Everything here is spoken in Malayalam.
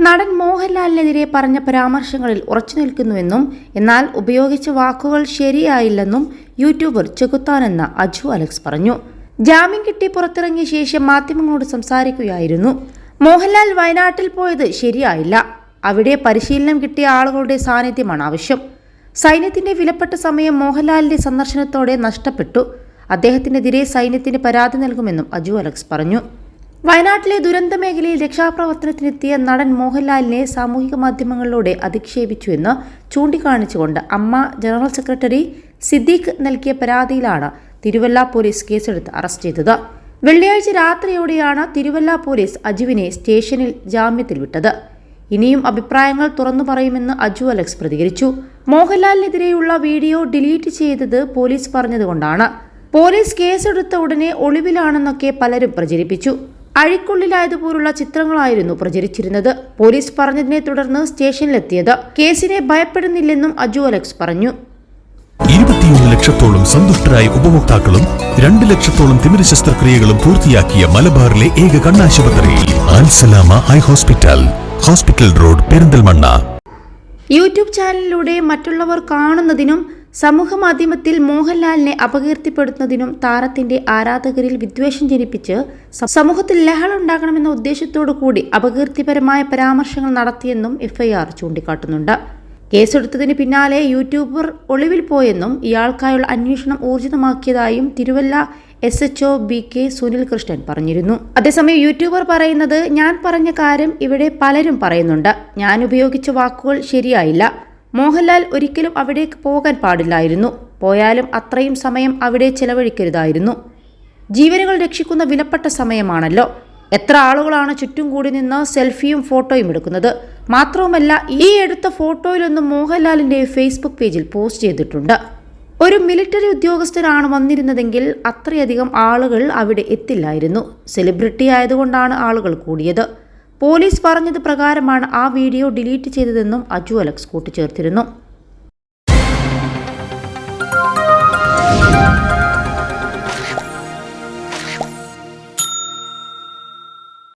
നടൻ മോഹൻലാലിനെതിരെ പറഞ്ഞ പരാമർശങ്ങളിൽ ഉറച്ചുനിൽക്കുന്നുവെന്നും എന്നാൽ ഉപയോഗിച്ച വാക്കുകൾ ശരിയായില്ലെന്നും യൂട്യൂബർ ചെകുത്താൻ എന്ന അജു അലക്സ് പറഞ്ഞു. ജാമ്യം കിട്ടി പുറത്തിറങ്ങിയ ശേഷം മാധ്യമങ്ങളോട് സംസാരിക്കുകയായിരുന്നു. മോഹൻലാൽ വയനാട്ടിൽ പോയത് ശരിയായില്ല. അവിടെ പരിശീലനം കിട്ടിയ ആളുകളുടെ സാന്നിധ്യമാണ് ആവശ്യം. സൈന്യത്തിന്റെ വിലപ്പെട്ട സമയം മോഹൻലാലിന്റെ സന്ദർശനത്തോടെ നഷ്ടപ്പെട്ടു. അദ്ദേഹത്തിനെതിരെ സൈന്യത്തിന് പരാതി നൽകുമെന്നും അജു അലക്സ് പറഞ്ഞു. വയനാട്ടിലെ ദുരന്ത മേഖലയിൽ രക്ഷാപ്രവർത്തനത്തിനെത്തിയ നടൻ മോഹൻലാലിനെ സാമൂഹിക മാധ്യമങ്ങളിലൂടെ അധിക്ഷേപിച്ചുവെന്ന് ചൂണ്ടിക്കാണിച്ചുകൊണ്ട് അമ്മ ജനറൽ സെക്രട്ടറി സിദ്ദീഖ് നൽകിയ പരാതിയിലാണ് തിരുവല്ല പോലീസ് കേസെടുത്ത് അറസ്റ്റ് ചെയ്തത്. വെള്ളിയാഴ്ച രാത്രിയോടെയാണ് തിരുവല്ല പോലീസ് അജുവിനെ സ്റ്റേഷനിൽ ജാമ്യത്തിൽ വിട്ടത്. ഇനിയും അഭിപ്രായങ്ങൾ തുറന്നു പറയുമെന്ന് അജു അലക്സ് പ്രതികരിച്ചു. മോഹൻലാലിനെതിരെയുള്ള വീഡിയോ ഡിലീറ്റ് ചെയ്തത് പോലീസ് പറഞ്ഞതുകൊണ്ടാണ്. പോലീസ് കേസെടുത്ത ഉടനെ ഒളിവിലാണെന്നൊക്കെ പലരും പ്രചരിപ്പിച്ചു. അഴിക്കുള്ളിലായതുപോലുള്ള ചിത്രങ്ങളായിരുന്നു പ്രചരിച്ചിരുന്നത്. പോലീസ് പറഞ്ഞതിനെ തുടർന്ന് സ്റ്റേഷനിലെത്തിയത്. കേസിനെ ഭയപ്പെടുന്നില്ലെന്നും അജു അലക്സ് പറഞ്ഞു. 21 ലക്ഷത്തോളം സന്തുഷ്ടരായ ഉപഭോക്താക്കളും 2 ലക്ഷത്തോളം തിമിര ശസ്ത്രക്രിയകളും പൂർത്തിയാക്കിയ മലബാറിലെ ഏക കണ്ണാശുപത്രി Al Salama high hospital, hospital road, Perinthalmanna. YouTube ചാനലിലൂടെ മറ്റുള്ളവർ കാണുന്നതിനും സമൂഹമാധ്യമത്തിൽ മോഹൻലാലിനെ അപകീർത്തിപ്പെടുത്തുന്നതിനും താരത്തിന്റെ ആരാധകരിൽ വിദ്വേഷം ജനിപ്പിച്ച് സമൂഹത്തിൽ ലഹള ഉണ്ടാക്കണമെന്ന ഉദ്ദേശത്തോടു കൂടി അപകീർത്തിപരമായ പരാമർശങ്ങൾ നടത്തിയെന്നും എഫ്ഐആർ ചൂണ്ടിക്കാട്ടുന്നുണ്ട്. കേസെടുത്തതിന് പിന്നാലെ യൂട്യൂബർ ഒളിവിൽ പോയെന്നും ഇയാൾക്കായുള്ള അന്വേഷണം ഊർജിതമാക്കിയതായും തിരുവല്ല SHO BK സുനിൽ കൃഷ്ണൻ പറഞ്ഞിരുന്നു. അതേസമയം യൂട്യൂബർ പറയുന്നത്, ഞാൻ പറഞ്ഞ കാര്യം ഇവിടെ പലരും പറയുന്നുണ്ട്. ഞാൻ ഉപയോഗിച്ച വാക്കുകൾ ശരിയായില്ല. മോഹൻലാൽ ഒരിക്കലും അവിടേക്ക് പോകാൻ പാടില്ലായിരുന്നു. പോയാലും അത്രയും സമയം അവിടെ ചെലവഴിക്കരുതായിരുന്നു. ജീവനുകൾ രക്ഷിക്കുന്ന വിലപ്പെട്ട സമയമാണല്ലോ. എത്ര ആളുകളാണ് ചുറ്റും കൂടി നിന്ന് സെൽഫിയും ഫോട്ടോയും എടുക്കുന്നത്. മാത്രവുമല്ല, ഈ എടുത്ത ഫോട്ടോയിലൊന്നും മോഹൻലാലിന്റെ ഫേസ്ബുക്ക് പേജിൽ പോസ്റ്റ് ചെയ്തിട്ടുണ്ട്. ഒരു മിലിറ്ററി ഉദ്യോഗസ്ഥനാണ് വന്നിരുന്നതെങ്കിൽ അത്രയധികം ആളുകൾ അവിടെ എത്തില്ലായിരുന്നു. സെലിബ്രിറ്റി ആയതുകൊണ്ടാണ് ആളുകൾ കൂടിയത്. പോലീസ് പറഞ്ഞത് പ്രകാരമാണ് ആ വീഡിയോ ഡിലീറ്റ് ചെയ്തതെന്നും അജു അലക്സ് കൂട്ടിച്ചേർത്തിരുന്നു.